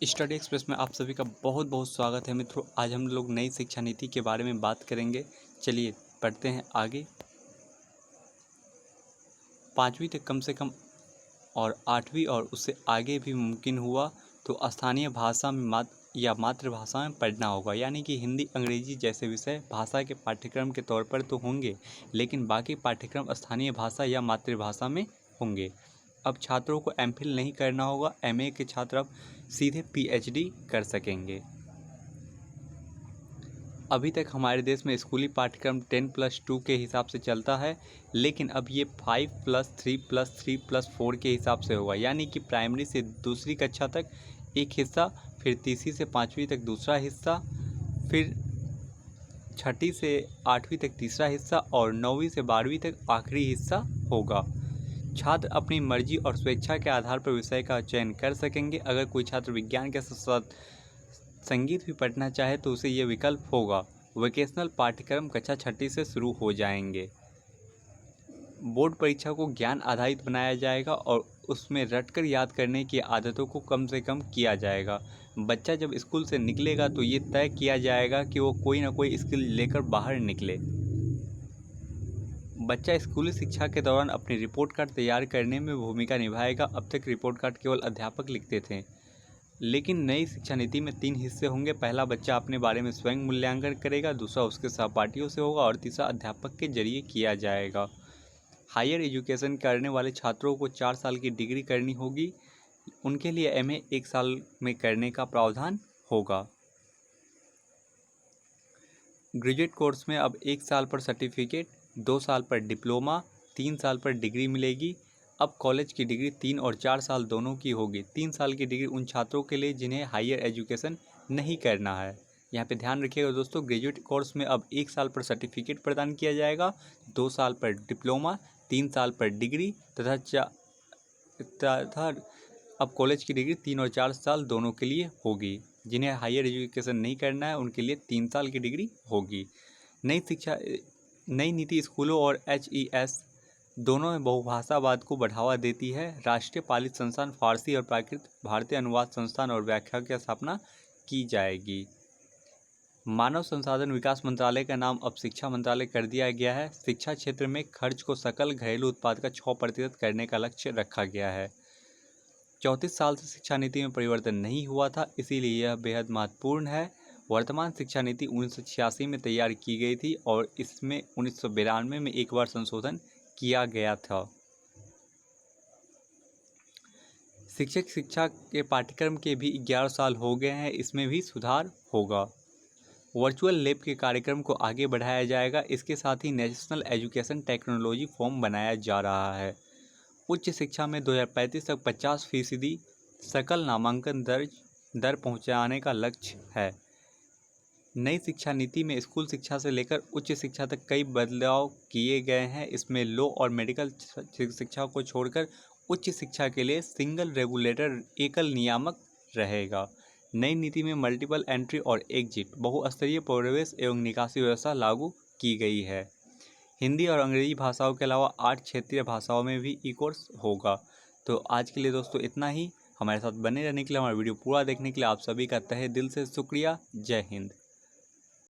Study express में आप सभी का बहुत बहुत स्वागत है मित्रों। आज हम लोग नई शिक्षा नीति के बारे में बात करेंगे। चलिए पढ़ते हैं आगे। 5वीं तक कम से कम और 8वीं और उससे आगे भी मुमकिन हुआ तो स्थानीय भाषा में मातृभाषा में पढ़ना होगा। यानी कि हिंदी अंग्रेजी जैसे विषय भाषा के पाठ्यक्रम के तौर पर तो होंगे, लेकिन बाकी पाठ्यक्रम स्थानीय भाषा या मातृभाषा में होंगे। अब छात्रों को एमफिल नहीं करना होगा, एमए के छात्र अब सीधे पीएचडी कर सकेंगे। अभी तक हमारे देश में स्कूली पाठ्यक्रम 10+2 के हिसाब से चलता है, लेकिन अब ये 5+3+3+4 के हिसाब से होगा। यानी कि प्राइमरी से दूसरी कक्षा तक एक हिस्सा, फिर तीसरी से 5वीं तक दूसरा हिस्सा, फिर 6ठी से 8वीं तक तीसरा हिस्सा और 9वीं से 12वीं तक आखिरी हिस्सा होगा। छात्र अपनी मर्जी और स्वेच्छा के आधार पर विषय का चयन कर सकेंगे। अगर कोई छात्र विज्ञान के साथ साथ संगीत भी पढ़ना चाहे तो उसे यह विकल्प होगा। वोकेशनल पाठ्यक्रम कक्षा 6ठी से शुरू हो जाएंगे। बोर्ड परीक्षा को ज्ञान आधारित बनाया जाएगा और उसमें रटकर याद करने की आदतों को कम से कम किया जाएगा। बच्चा जब स्कूल से निकलेगा तो ये तय किया जाएगा कि वो कोई ना कोई स्किल लेकर बाहर निकले। बच्चा स्कूली शिक्षा के दौरान अपनी रिपोर्ट कार्ड तैयार करने में भूमिका निभाएगा। अब तक रिपोर्ट कार्ड केवल अध्यापक लिखते थे, लेकिन नई शिक्षा नीति में 3 हिस्से होंगे। पहला, बच्चा अपने बारे में स्वयं मूल्यांकन करेगा। दूसरा, उसके सहपाठियों से होगा और तीसरा, अध्यापक के जरिए किया जाएगा। हायर एजुकेशन करने वाले छात्रों को 4 साल की डिग्री करनी होगी। उनके लिए एमए 1 साल में करने का प्रावधान होगा। ग्रेजुएट कोर्स में अब 1 साल पर सर्टिफिकेट, 2 साल पर डिप्लोमा, 3 साल पर डिग्री मिलेगी। अब कॉलेज की डिग्री 3 और 4 साल दोनों की होगी। 3 साल की डिग्री उन छात्रों के लिए जिन्हें हायर एजुकेशन नहीं करना है। यहाँ पे ध्यान रखिएगा दोस्तों, ग्रेजुएट कोर्स में अब 1 साल पर सर्टिफिकेट प्रदान किया जाएगा, 2 साल पर डिप्लोमा, 3 साल पर डिग्री तथा अब कॉलेज की डिग्री 3 और 4 साल दोनों के लिए होगी। जिन्हें हायर एजुकेशन नहीं करना है उनके लिए 3 साल की डिग्री होगी। नई नीति स्कूलों और HES दोनों में बहुभाषावाद को बढ़ावा देती है। राष्ट्रीय पालित संस्थान फारसी और प्राकृत भारतीय अनुवाद संस्थान और व्याख्या की स्थापना की जाएगी। मानव संसाधन विकास मंत्रालय का नाम अब शिक्षा मंत्रालय कर दिया गया है। शिक्षा क्षेत्र में खर्च को सकल घरेलू उत्पाद का 6% करने का लक्ष्य रखा गया है। 34 साल से शिक्षा नीति में परिवर्तन नहीं हुआ था, इसीलिए यह बेहद महत्वपूर्ण है। वर्तमान शिक्षा नीति 1986 में तैयार की गई थी और इसमें 1992 में एक बार संशोधन किया गया था। शिक्षक शिक्षा के पाठ्यक्रम के भी 11 साल हो गए हैं, इसमें भी सुधार होगा। वर्चुअल लैब के कार्यक्रम को आगे बढ़ाया जाएगा। इसके साथ ही नेशनल एजुकेशन टेक्नोलॉजी फॉर्म बनाया जा रहा है। उच्च शिक्षा में 2035 तक 50% सकल नामांकन दर पहुंचाने का लक्ष्य है। नई शिक्षा नीति में स्कूल शिक्षा से लेकर उच्च शिक्षा तक कई बदलाव किए गए हैं। इसमें लॉ और मेडिकल शिक्षा को छोड़कर उच्च शिक्षा के लिए सिंगल रेगुलेटर एकल नियामक रहेगा। नई नीति में मल्टीपल एंट्री और एग्जिट बहुस्तरीय प्रवेश एवं निकासी व्यवस्था लागू की गई है। हिंदी और अंग्रेजी भाषाओं के अलावा 8 क्षेत्रीय भाषाओं में भी ई कोर्स होगा। तो आज के लिए दोस्तों इतना ही। हमारे साथ बने रहने के लिए, हमारा वीडियो पूरा देखने के लिए आप सभी का तहे दिल से शुक्रिया। जय हिंद।